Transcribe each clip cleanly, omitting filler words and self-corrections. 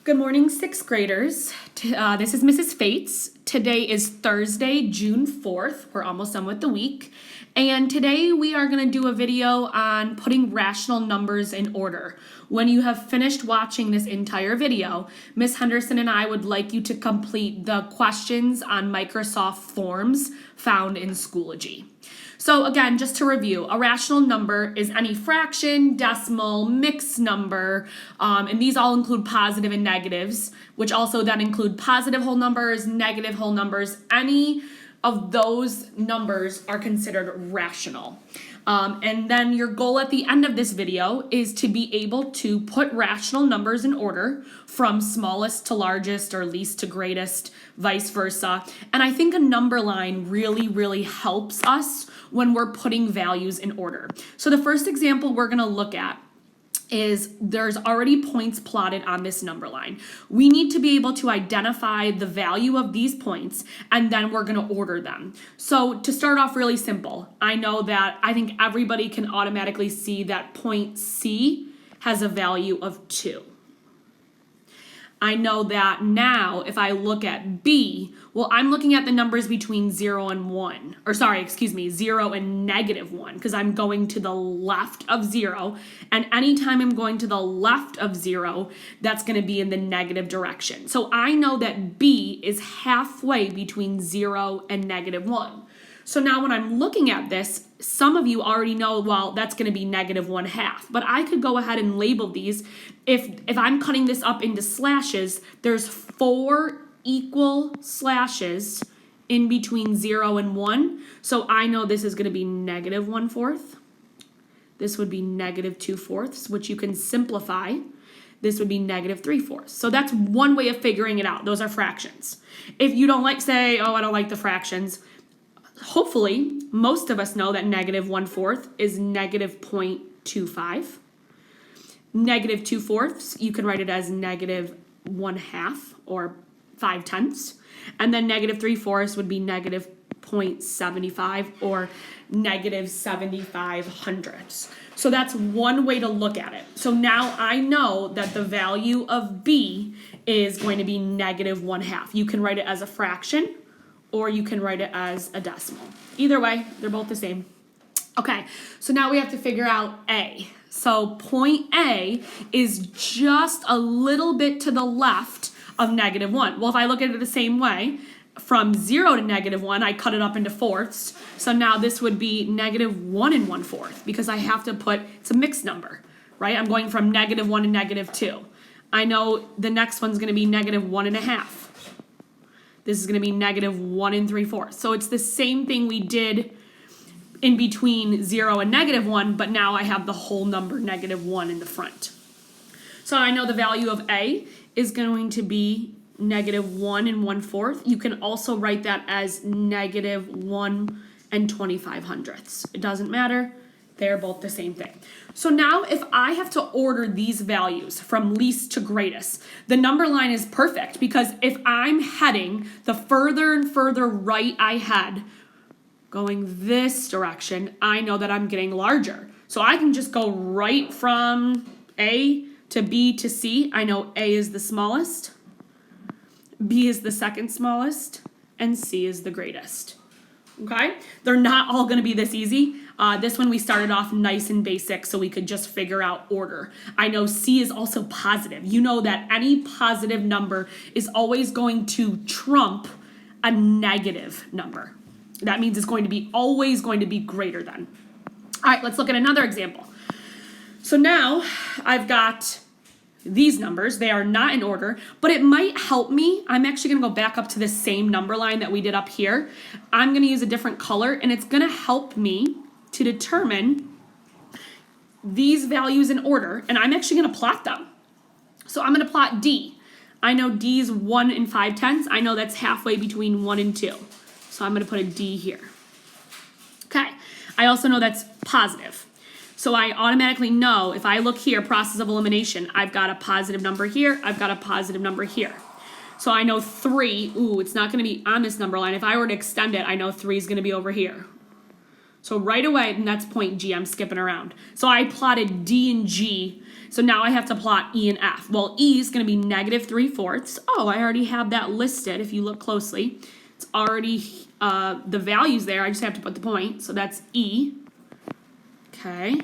Good morning, sixth graders. This is Mrs. Fates. Today is Thursday, June 4th. We're almost done with the week. And today we are going to do a video on putting rational numbers in order. When you have finished watching this entire video, Miss Henderson and I would like you to complete the questions on Microsoft Forms found in Schoology. So again, just to review, a rational number is any fraction, decimal, mixed number, and these all include positive and negatives, which also then include positive whole numbers, negative whole numbers. Any of those numbers are considered rational. And then your goal at the end of this video is to be able to put rational numbers in order from smallest to largest or least to greatest, vice versa. And I think a number line really helps us when we're putting values in order. So the first example we're going to look at is there's already points plotted on this number line. We need to be able to identify the value of these points, and then we're going to order them. So to start off really simple, I think everybody can automatically see that point C has a value of 2. I know that now if I look at B, well, I'm looking at the numbers between 0 and 1, or 0 and negative 1, because I'm going to the left of 0, and anytime I'm going to the left of 0, that's going to be in the negative direction. So I know that B is halfway between 0 and negative 1. So now when I'm looking at this, some of you already know, well, that's going to be negative 1/2. But I could go ahead and label these. If I'm cutting this up into slashes, there's 4 equal slashes in between 0 and 1. So I know this is going to be negative 1/4. This would be negative 2/4, which you can simplify. This would be negative 3/4. So that's one way of figuring it out. Those are fractions. If you don't like, say, oh, I don't like the fractions, hopefully, most of us know that negative 1/4 is negative 0.25. Negative 2/4, you can write it as negative 1/2 or 5/10. And then negative 3/4 would be negative 0.75 or negative 75/100. So that's one way to look at it. So now I know that the value of B is going to be negative 1/2. You can write it as a fraction, or you can write it as a decimal. Either way, they're both the same. Okay, so now we have to figure out A. So point A is just a little bit to the left of negative 1. Well, if I look at it the same way, from 0 to negative 1, I cut it up into fourths. So now this would be negative 1 1/4 because I have to it's a mixed number, right? I'm going from negative 1 to negative 2. I know the next one's going to be negative 1 1/2. This is going to be negative 1 3/4. So it's the same thing we did in between 0 and negative 1, but now I have the whole number negative 1 in the front. So I know the value of A is going to be negative 1 1/4. You can also write that as negative 1 25/100. It doesn't matter. They're both the same thing. So now if I have to order these values from least to greatest, the number line is perfect because if I'm heading the further and further right I head, going this direction, I know that I'm getting larger. So I can just go right from A to B to C. I know A is the smallest, B is the second smallest, and C is the greatest. Okay? They're not all going to be this easy. This one we started off nice and basic so we could just figure out order. I know C is also positive. You know that any positive number is always going to trump a negative number. That means it's always going to be greater than. All right, let's look at another example. So now I've got these numbers. They are not in order, but it might help me. I'm actually going to go back up to the same number line that we did up here. I'm going to use a different color, and it's going to help me to determine these values in order, and I'm actually going to plot them. So I'm going to plot D. I know D is 1 5/10. I know that's halfway between 1 and 2. So I'm going to put a D here. Okay. I also know that's positive. So I automatically know if I look here, process of elimination, I've got a positive number here, I've got a positive number here. So I know 3, it's not going to be on this number line. If I were to extend it, I know 3 is going to be over here. So right away, and that's point G, I'm skipping around. So I plotted D and G So now I have to plot E and F. Well, E is going to be negative 3/4. Oh, I already have that listed if you look closely. It's already the values there. I just have to put the point. So that's E. Okay.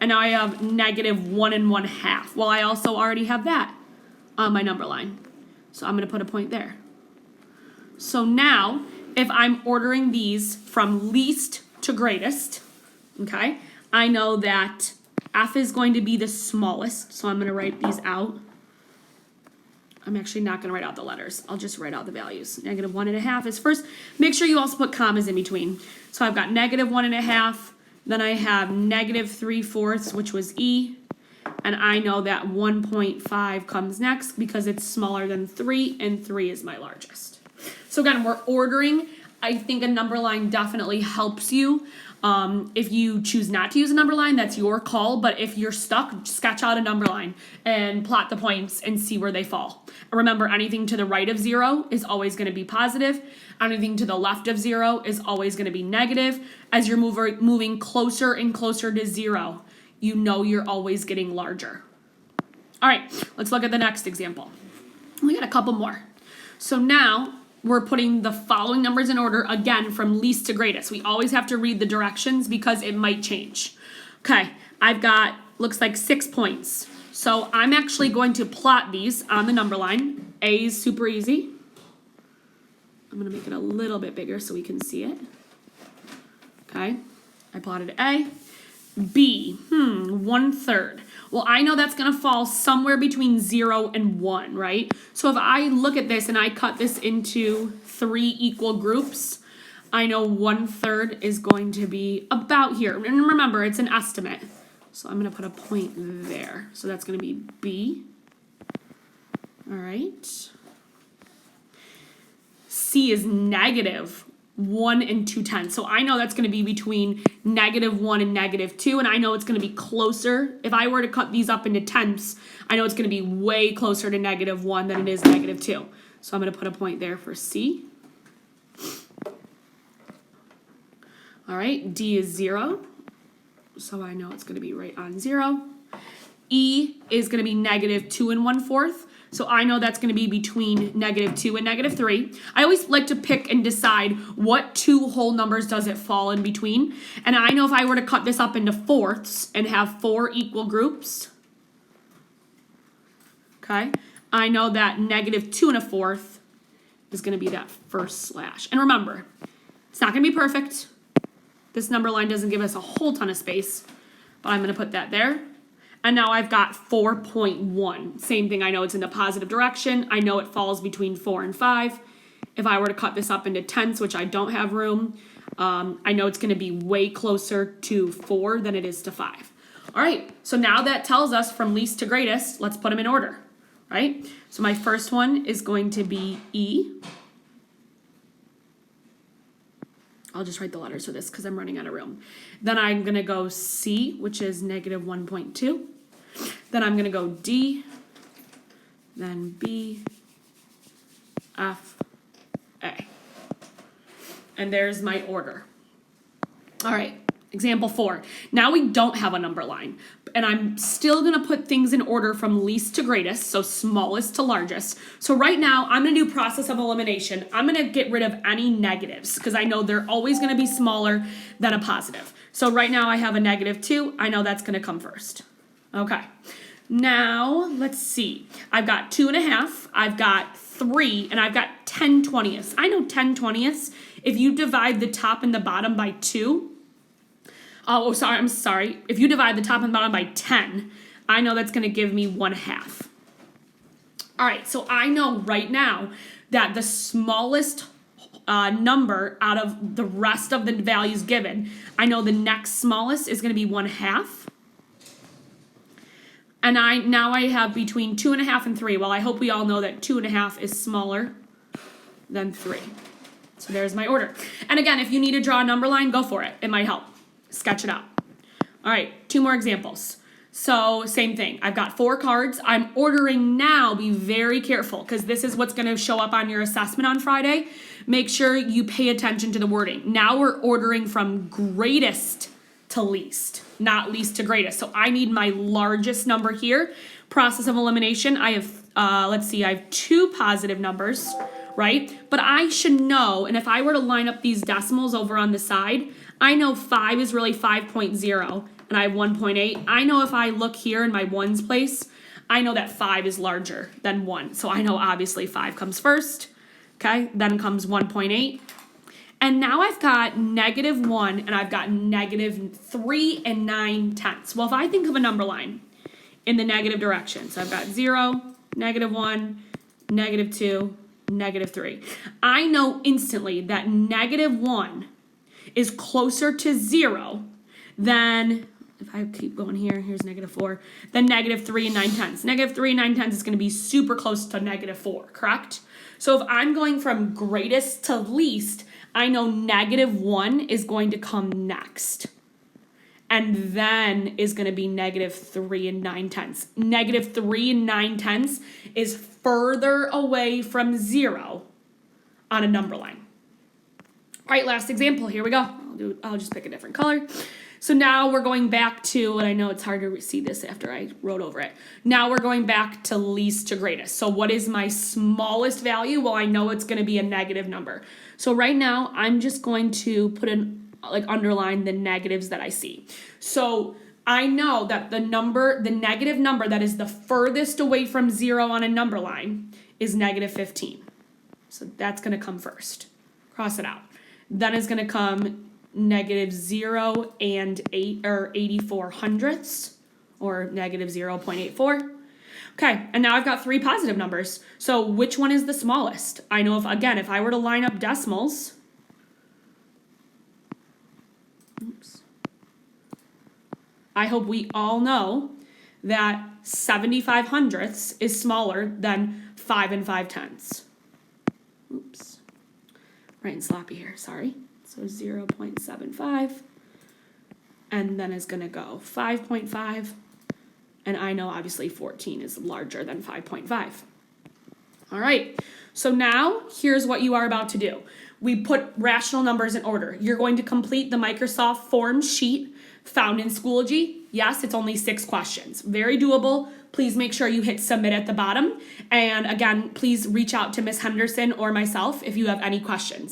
And now I have negative 1 1/2. Well, I also already have that on my number line. So I'm going to put a point there. So now, if I'm ordering these from least to greatest, okay, I know that F is going to be the smallest, so I'm going to write these out. I'm actually not going to write out the letters. I'll just write out the values. Negative 1 1/2 is first. Make sure you also put commas in between. So I've got negative 1 1/2, then I have negative 3/4, which was E, and I know that 1.5 comes next because it's smaller than 3, and 3 is my largest. So again, we're ordering. I think a number line definitely helps you. If you choose not to use a number line, that's your call. But if you're stuck, sketch out a number line and plot the points and see where they fall. Remember, anything to the right of 0 is always going to be positive. Anything to the left of 0 is always going to be negative. As you're moving closer and closer to 0, you know you're always getting larger. All right, let's look at the next example. We got a couple more. So now we're putting the following numbers in order, again, from least to greatest. We always have to read the directions because it might change. Okay, I've got, looks like 6 points. So I'm actually going to plot these on the number line. A is super easy. I'm going to make it a little bit bigger so we can see it. Okay, I plotted A. B, 1/3. Well, I know that's going to fall somewhere between 0 and 1, right? So if I look at this and I cut this into 3 equal groups, I know 1/3 is going to be about here. And remember, it's an estimate. So I'm going to put a point there. So that's going to be B. All right. C is negative 1 2/10. So I know that's going to be between negative 1 and negative 2, and I know it's going to be closer. If I were to cut these up into tenths, I know it's going to be way closer to negative 1 than it is negative 2. So I'm going to put a point there for C. All right, D is 0. So I know it's going to be right on 0. E is going to be negative 2 1/4. So I know that's going to be between negative 2 and negative 3. I always like to pick and decide what 2 whole numbers does it fall in between. And I know if I were to cut this up into fourths and have 4 equal groups, okay, I know that negative 2 1/4 is going to be that first slash. And remember, it's not going to be perfect. This number line doesn't give us a whole ton of space, but I'm going to put that there. And now I've got 4.1. Same thing, I know it's in the positive direction. I know it falls between 4 and 5. If I were to cut this up into tenths, which I don't have room, I know it's going to be way closer to 4 than it is to 5. All right, so now that tells us from least to greatest, let's put them in order, right? So my first one is going to be E. I'll just write the letters for this because I'm running out of room. Then I'm going to go C, which is negative 1.2. Then I'm going to go D, then B, F, A. And there's my order. All right, example 4. Now we don't have a number line, and I'm still going to put things in order from least to greatest, so smallest to largest. So right now, I'm going to do process of elimination. I'm going to get rid of any negatives because I know they're always going to be smaller than a positive. So right now I have a negative 2. I know that's going to come first. Okay. Now, let's see. I've got 2 1/2. I've got 3, and I've got 10/20ths. I know 10/20ths. If you divide the top and the bottom by 2, I'm sorry. If you divide the top and bottom by 10, I know that's going to give me 1/2. All right, so I know right now that the smallest number out of the rest of the values given, I know the next smallest is going to be 1/2. And now I have between 2 1/2 and 3. Well, I hope we all know that 2 1/2 is smaller than 3. So there's my order. And again, if you need to draw a number line, go for it. It might help. Sketch it out. All right, 2 more examples. So same thing. I've got 4 cards. I'm ordering now. Be very careful because this is what's going to show up on your assessment on Friday. Make sure you pay attention to the wording. Now we're ordering from greatest to least, not least to greatest. So I need my largest number here. Process of elimination, I have, I have two positive numbers, right? But I should know, and if I were to line up these decimals over on the side, I know 5 is really 5.0, and I have 1.8. I know if I look here in my ones place, I know that 5 is larger than 1. So I know obviously 5 comes first, okay? Then comes 1.8. And now I've got -1 and I've got -3 and 9/10. Well, if I think of a number line in the negative direction, so I've got 0, -1, -2, -3. I know instantly that -1 is closer to 0 than, if I keep going here, here's -4, then -3 and 9/10. -3 and 9/10 is going to be super close to -4, correct? So if I'm going from greatest to least, I know -1 is going to come next. And then is going to be -3 and 9/10. -3 and 9/10 is further away from 0 on a number line. All right, last example. Here we go. I'll just pick a different color. So now we're going back to, and I know it's hard to see this after I wrote over it. Now we're going back to least to greatest. So what is my smallest value? Well, I know it's going to be a negative number. So right now I'm just going to put underline the negatives that I see. So I know that the negative number that is the furthest away from 0 on a number line is -15. So that's going to come first. Cross it out. Then is going to come -0 and 84 hundredths, or -0.84. Okay, and now I've got 3 positive numbers. So which one is the smallest? I know if I were to line up decimals, I hope we all know that 75 hundredths is smaller than 5 and 5/10. Oops. Writing sloppy here, sorry. So 0.75, and then is going to go 5.5, and I know obviously 14 is larger than 5.5. All right, so now here's what you are about to do. We put rational numbers in order. You're going to complete the Microsoft Forms sheet found in Schoology. Yes, it's only 6 questions. Very doable. Please make sure you hit submit at the bottom. And again, please reach out to Ms. Henderson or myself if you have any questions.